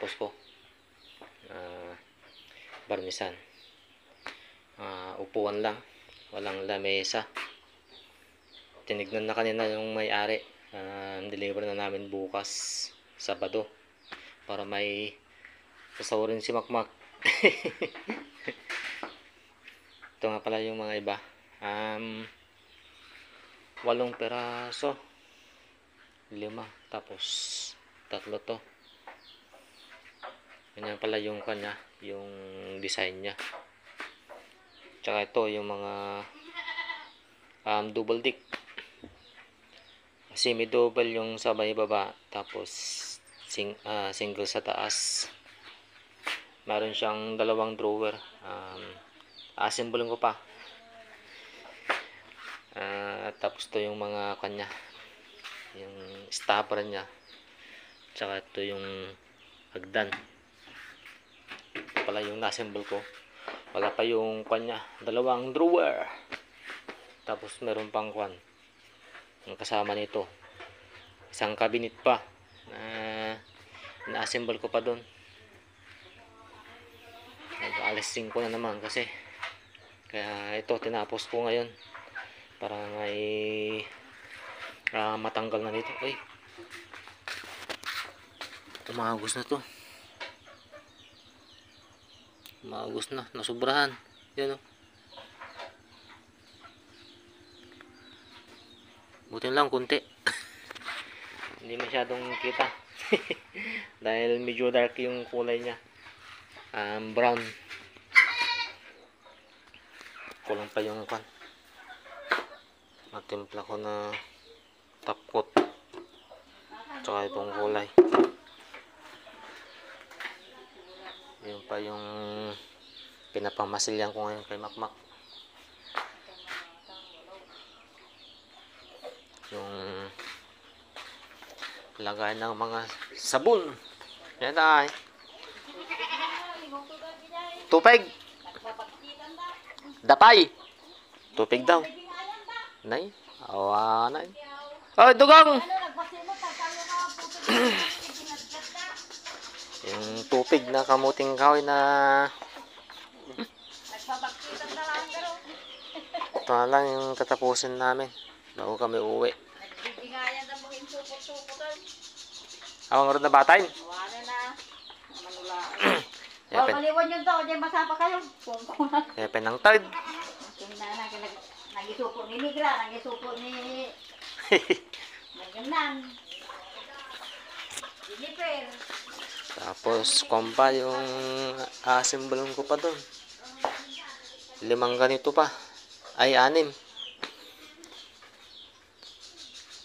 tinapos ko. Barnisan. Upuan lang, walang lamesa. Tinignan na kanina yung may-ari. Deliver na namin bukas, Sabado, para may sasawarin si Makmak. Ito nga pala yung mga iba. 8 peraso, 5, tapos 3 to. Ganyan pala yung kanya, yung design nya. Tsaka ito yung mga double dick. Semi-double yung sa baba, tapos single sa taas. Meron siyang 2 drawer. Assemble ko pa. Tapos to yung mga kanya, yung stopper nya. Tsaka ito yung hagdan. Ito pala yung assemble ko. Wala pa yung kanya, 2 drawer. Tapos meron pang ang kasama nito, isang cabinet pa na-assemble ko pa doon. Alas 5 na naman kasi, kaya ito tinapos ko ngayon para may matanggal na dito. Ay, umagos na to, umagos na, nasubrahan yan, oh. Buti lang kunti. Hindi masyadong kita. Dahil medyo dark yung kulay niya. Brown. Kulang pa yung natimpla ko na top coat. Tsaka itong kulay. Yun pa yung pinapamasilyan ko ngayon kay Makmak. Yung lagay ng mga sabon. Yan ay tupig, dapay, tupig daw nay, awa na. Oh, dugong. Yung tupig na kamuting kahoy na ito na lang yung tatapusin namin bago kami uwi. Awang ron na batay. Maliwan yun daw, diyan masapa kayo. Yepen ng tard. Nagisupo ni Nigra, nagisupo ni Nagandang. Diniper. Tapos kompa yung assemble ko pa doon. 5 ganito pa. Ay 6.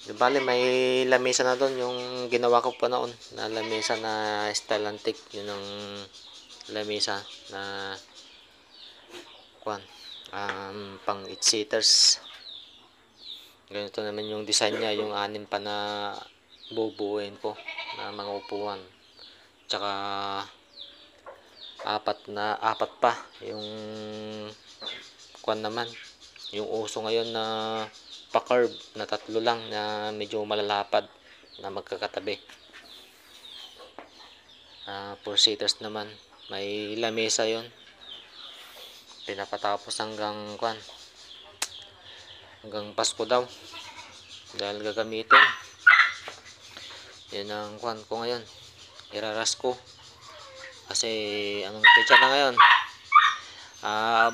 Di bali may lamesa na doon, yung ginawa ko pa noon na lamesa na style antique. Yun ang lamesa na pang 8 seaters. Ganito naman yung design nya, yung 6 pa na bubuuin ko na mga upuan. Tsaka 4 pa yung naman, yung uso ngayon na pa-curve na 3 lang na medyo malalapad na magkakatabi. 4 seaters naman, may lamesa yon. Pinapatapos hanggang hanggang Pasko daw dahil gagamitin. Yan ang ko ngayon, iraras ko kasi anong petsa na ngayon,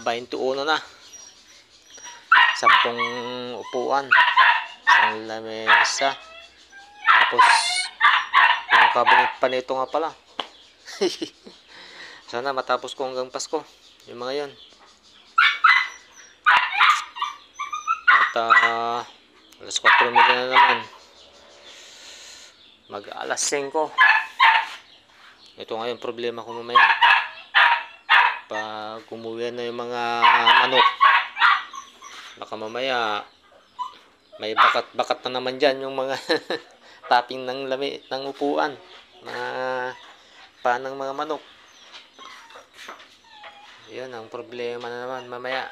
21 na. 10 upuan, isang lamesa, tapos yung cabinet pa nito nga pala. Sana matapos ko hanggang Pasko yung mga yon. At alas 4 na naman, mag alas 5. Ito nga yung problema ko mamaya pag umuwi na yung mga manok. Baka mamaya may bakat na naman dyan yung mga topping ng upuan, mga paan ng mga manok. Yun ang problema na naman mamaya.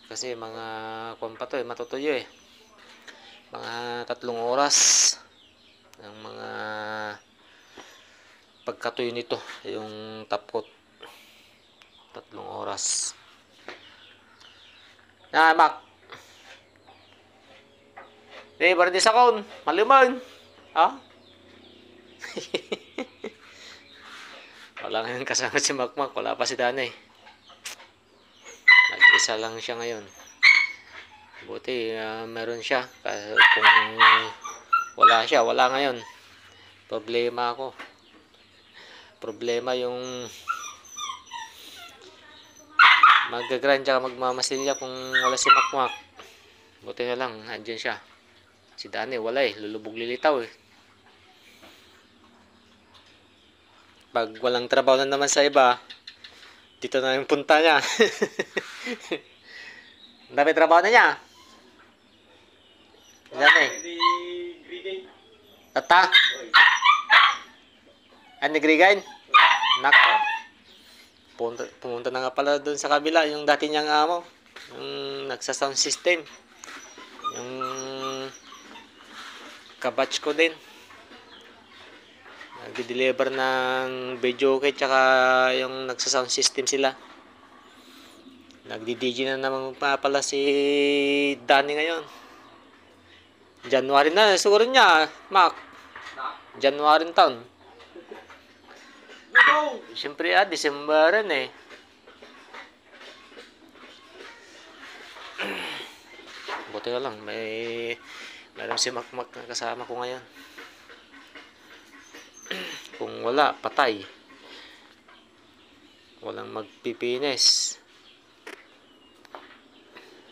Kasi mga pa to matutuyo mga 3 oras ang mga pagkatuyo nito, yung top coat. 3 oras. Mak. Bardi sa kaon. Malimang. Ha? Wala ngayon kasama si Makmak. Wala pa si Danay. Nag-isa lang siya ngayon. Buti meron siya. Kasi kung wala siya, wala ngayon. Problema ako. Problema yung mag-grind tsaka magmamasilya kung wala si Makmak. Buti na lang, andyan siya. Si Danay wala lulubog lilitaw Pag walang trabaho na naman sa iba, dito na yung punta niya. Dami trabaho na niya. Danay. Tata? Nagrigain? Nako. Pumunta na nga pala doon sa kabila, yung dati niyang amo. Yung nagsa-sound system. Yung kabatch ko din. Nag-deliver ng video kit tsaka yung nagsa-sound system sila. Nagdi-DJ na naman pa pala si Danny ngayon. January na, siguro niya, Mac. January taon. Siyempre December Buti na lang, meron si Makmak na kasama ko ngayon. Kung wala, patay. Walang magpipinis.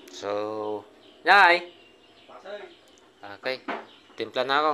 So, Nay! Okay, timpla na ako.